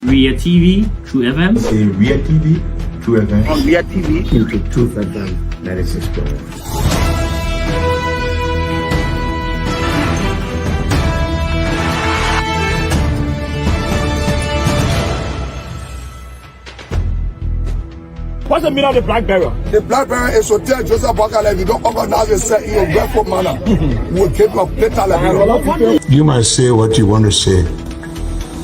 Ria TV, True FM. Say Ria TV, True FM. On Ria TV. Into Truth FM 96.1. What's the meaning of the black barrier? The black barrier is to tell Joseph Bakala, if you don't organize yourself in a grateful manner, we'll keep your better. You might say what you want to say,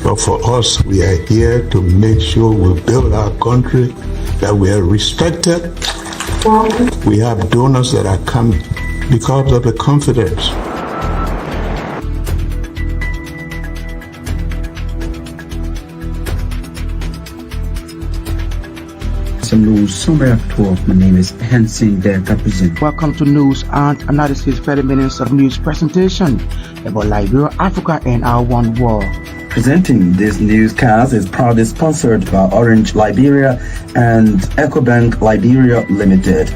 but for us, we are here to make sure we build our country, that we are respected. We have donors that are coming because of the confidence. News Summary at 12. My name is Hansen Delta Present. Welcome to News and Analysis 30 minutes of news presentation about Liberia, Africa, and our one world. Presenting this newscast is proudly sponsored by Orange Liberia and EcoBank Liberia Limited.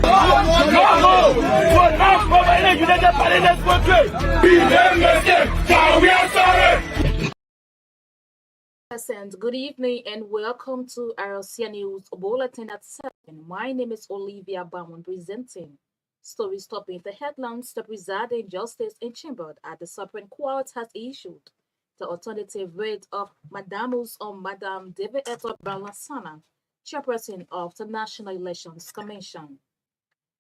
Good evening and welcome to RLC News Bulletin at 7. My name is Olivia Bauman presenting. Stories topping the headlines. The presiding justice in chamber at the Supreme Court has issued the alternative rate of Madamus on Madame David Eto Lansana, chairperson of the National Elections Commission.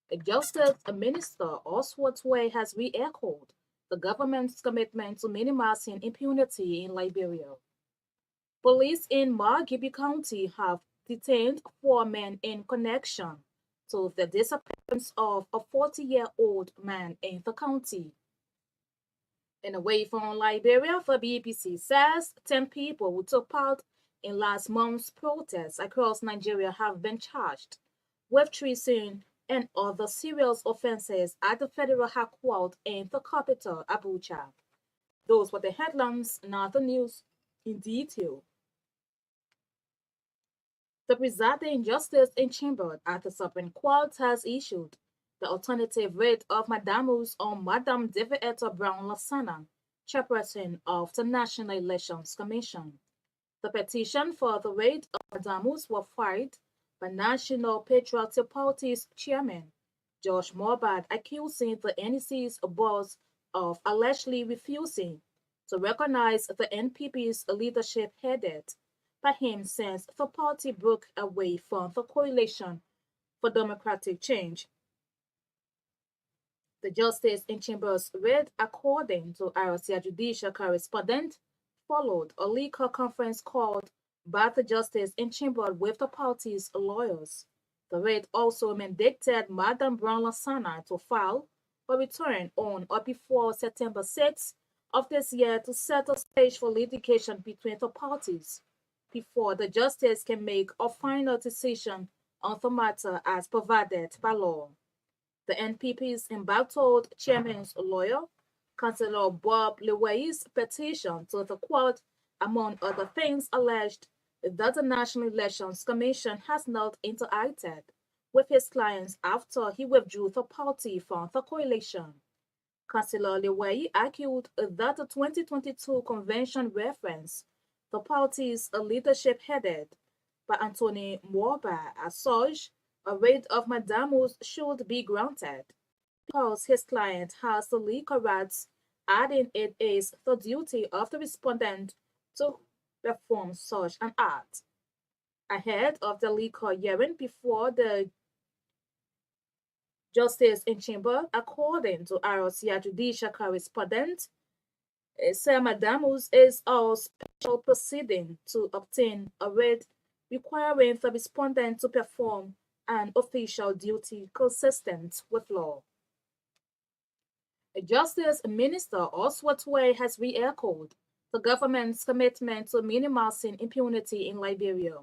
The Justice Minister Oswald Way has re-echoed the government's commitment to minimizing impunity in Liberia. Police in Margibi County have detained 4 men in connection to the disappearance of a 40-year-old man in the county. And away from Liberia, the BBC says 10 people who took part in last month's protests across Nigeria have been charged with treason and other serious offenses at the Federal High Court in the capital, Abuja. Those were the headlines, now the news in detail. The presiding justice in chamber at the Supreme Court has issued the alternative rate of Madamus on Madame David Eto Lansana, chairperson of the National Elections Commission. The petition for the rate of Madamus was filed by National Patriotic Party's chairman, George Morbad, accusing the NEC's boss of allegedly refusing to recognize the NPP's leadership headed by him since the party broke away from the Coalition for Democratic Change. The justice in chambers read, according to RCA judicial correspondent, followed a legal conference called by the justice in chamber with the party's lawyers. The raid also mandated Madame Brown Lansana to file a return on or before September 6 of this year to set a stage for litigation between the parties before the justice can make a final decision on the matter as provided by law. The NPP's embattled chairman's lawyer, Councillor Bob Leway's petition to the court, among other things, alleged that the National Elections Commission has not interacted with his clients after he withdrew the party from the coalition. Councillor Leway argued that the 2022 convention reference the party's leadership headed by Anthony Morba as such, a rate of Madamus should be granted because his client has the legal rights, adding it is the duty of the respondent to perform such an act. Ahead of the legal hearing before the justice in chamber, according to RCA judicial correspondent, Sir Madamus is a special proceeding to obtain a rate requiring the respondent to perform an official duty consistent with law. Justice Minister Oswald Way has re-echoed the government's commitment to minimizing impunity in Liberia.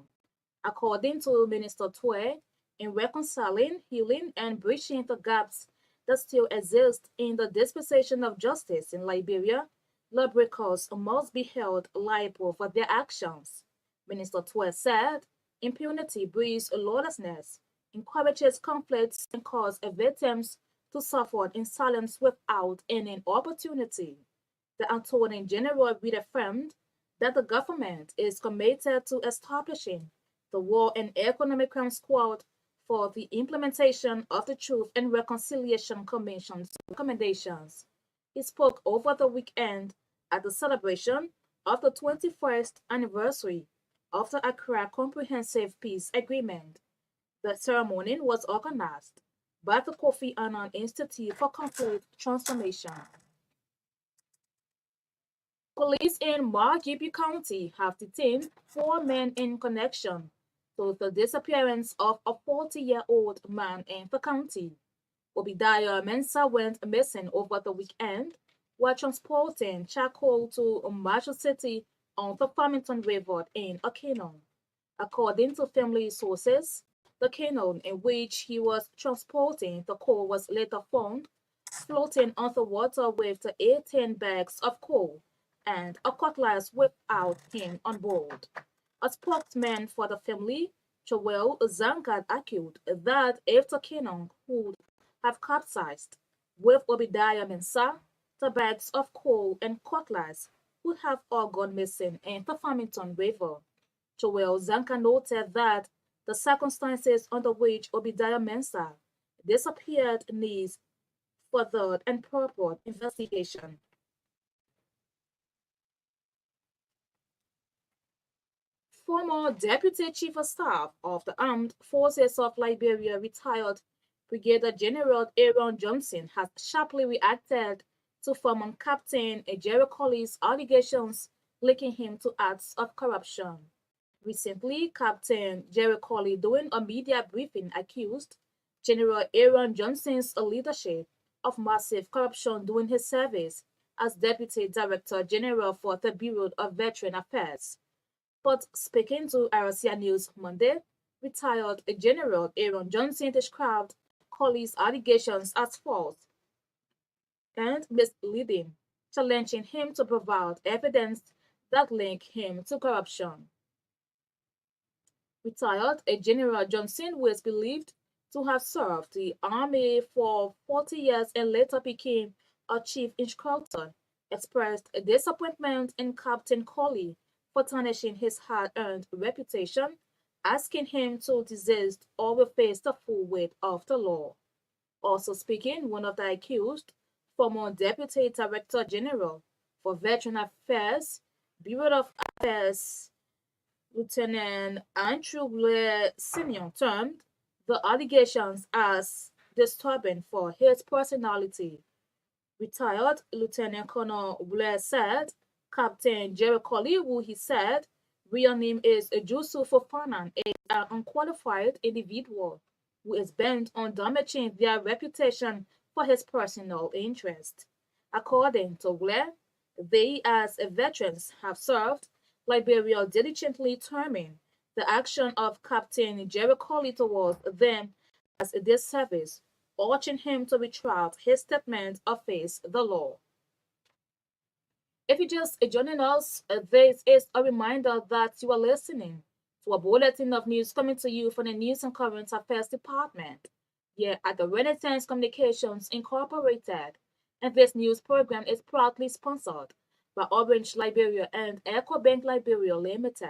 According to Minister Tway, in reconciling, healing, and bridging the gaps that still exist in the dispensation of justice in Liberia, lawbreakers must be held liable for their actions. Minister Tway said, impunity breeds lawlessness, encourages conflicts, and causes victims to suffer in silence without any opportunity. The Attorney General reaffirmed that the government is committed to establishing the War and Economic Crime Squad for the implementation of the Truth and Reconciliation Commission's recommendations. He spoke over the weekend at the celebration of the 21st anniversary of the Accra Comprehensive Peace Agreement. The ceremony was organized by the Kofi Annan Institute for Conflict Transformation. Police in Margibi County have detained 4 men in connection to the disappearance of a 40-year-old man in the county. Obadiah Mensah went missing over the weekend while transporting charcoal to Marshall City on the Farmington River in a canoe. According to family sources, the canoe in which he was transporting the coal was later found floating on the water with 18 bags of coal and a cutlass without him on board. A spokesman for the family, Joel Zangad, argued that if the canoe would have capsized with Obadiah Mensah, the bags of coal and cutlass would have all gone missing in the Farmington River. Joel Zanka noted that the circumstances under which Obadiah Mensah disappeared needs further and proper investigation. Former Deputy Chief of Staff of the Armed Forces of Liberia, retired Brigadier General Aaron Johnson, has sharply reacted to former Captain Jerry Colley's allegations linking him to acts of corruption. Recently, Captain Jerry Colley, during a media briefing, accused General Aaron Johnson's leadership of massive corruption during his service as Deputy Director General for the Bureau of Veteran Affairs. But speaking to RCA News Monday, retired General Aaron Johnson described Colley's allegations as false and misleading, challenging him to provide evidence that link him to corruption. Retired General Johnson, who is believed to have served the Army for 40 years and later became a chief instructor, expressed disappointment in Captain Colley for tarnishing his hard-earned reputation, asking him to desist or will face the full weight of the law. Also speaking, one of the accused, former Deputy Director General for Veteran Affairs, Bureau of Affairs, Lieutenant Andrew Blair Sr., termed the allegations as disturbing for his personality. Retired Lieutenant Colonel Blair said Captain Jerry Colley, who he said real name is Jusu Fofanan, is an unqualified individual who is bent on damaging their reputation for his personal interest. According to Blair, they as veterans have served Liberia diligently, terming the action of Captain Jerry Colley towards them as a disservice, urging him to retract his statement or face the law. If you're just joining us, this is a reminder that you are listening to a bulletin of news coming to you from the News and Current Affairs Department here at the Renaissance Communications Incorporated, and this news program is proudly sponsored by Orange Liberia and EcoBank Liberia Limited.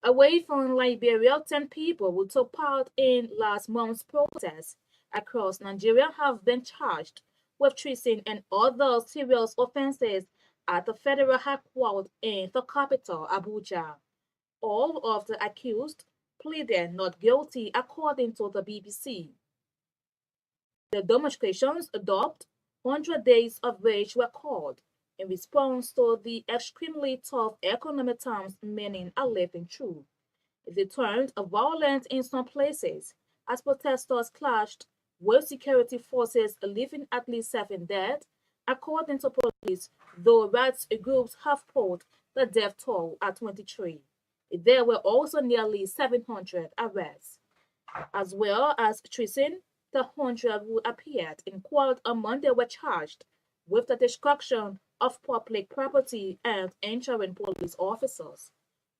Away from Liberia, 10 people who took part in last month's protests across Nigeria have been charged with treason and other serious offenses at the federal headquarters in the capital, Abuja. All of the accused pleaded not guilty, according to the BBC. The demonstrations adopt 100 days of which were called in response to the extremely tough economic times many are living through. They turned violent in some places as protesters clashed with security forces, leaving at least 7 dead, according to police, though rights groups have put the death toll at 23. There were also nearly 700 arrests. As well as treason, the 100 who appeared in court on Monday were charged with the destruction of public property and injuring police officers.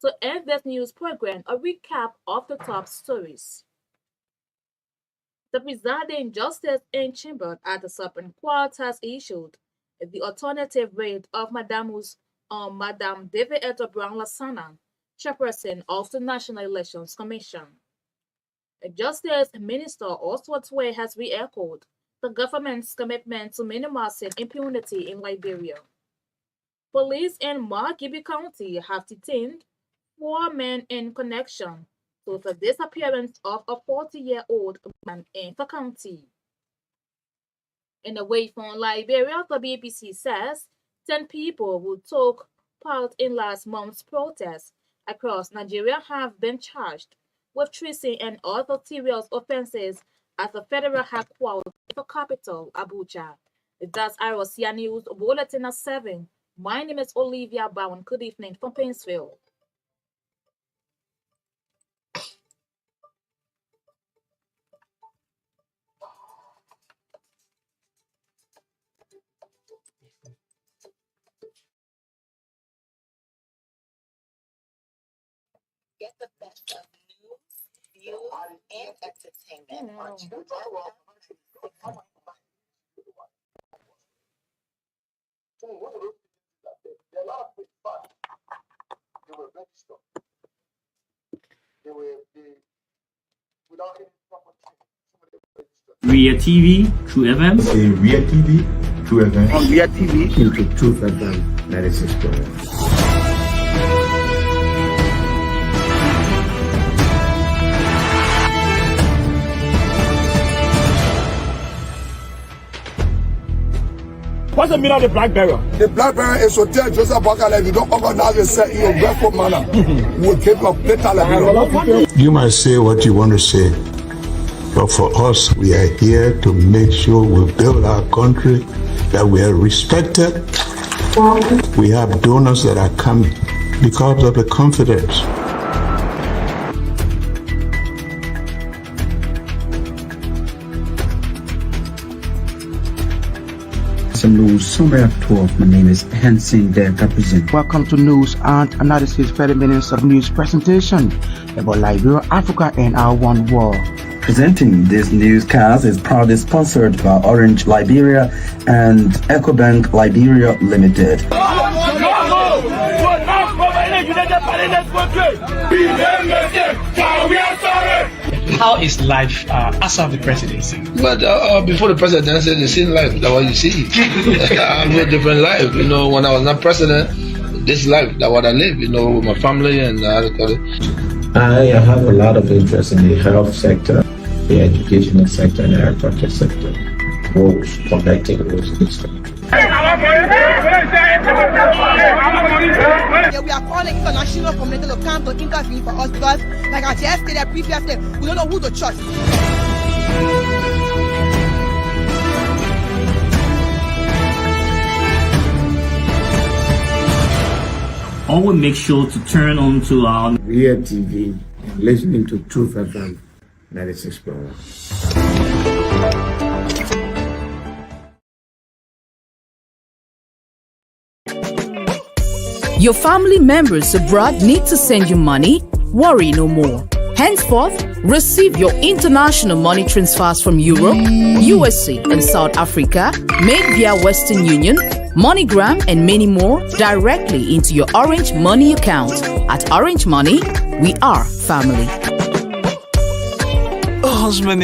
To end this news program, a recap of the top stories. The presiding justice in chamber at the Supreme Court has issued the alternative rate of Madamu's Madam David Eto Brown-Lasana, chairperson of the National Elections Commission. Justice Minister Oswald Way has re-echoed the government's commitment to minimizing impunity in Liberia. Police in Margibi County have detained 4 men in connection to the disappearance of a 40-year-old man in the county. In a way from Liberia, the BBC says 10 people who took part in last month's protests across Nigeria have been charged with treason and other serious offenses at the federal headquarters of the capital, Abuja. That's Iowa News Bulletin at 7. My name is Olivia Bowen. Good evening from Painesville. Get the best of news, views, and entertainment on Ria TV, True FM. Say Ria TV, True FM. On Ria TV, Into Truth FM 96.1. What's the meaning of the black barrier? The black barrier is to tell Joseph Bakala, if you don't organize yourself in a respectful manner, we'll keep your better like You might say what you want to say, but for us, we are here to make sure we build our country, that we are respected. We have donors that are coming because of the confidence. Some news summary of 12. My name is Hansen the Represent. Welcome to News and Analysis 30 minutes of news presentation about Liberia, Africa, and our one world. Presenting this newscast is proudly sponsored by Orange Liberia and EcoBank Liberia Limited. How is life after the presidency? But before the presidency, the same life, that's what you see. I have a different life. You know, when I was not president, this life, that's what I live, you know, with my family and I have a lot of interest in the health sector, the educational sector, and the agriculture sector. Roads, connecting roads in this country. We are calling international community to come to intervene for us because, like I just stated previously, we don't know who to trust. Always make sure to turn on to our Ria TV and listening to Truth FM 96.1. Your family members abroad need to send you money? Worry no more. Henceforth, receive your international money transfers from Europe, USA, and South Africa made via Western Union, MoneyGram, and many more directly into your Orange Money account. At Orange Money, we are family. Oh, Husband,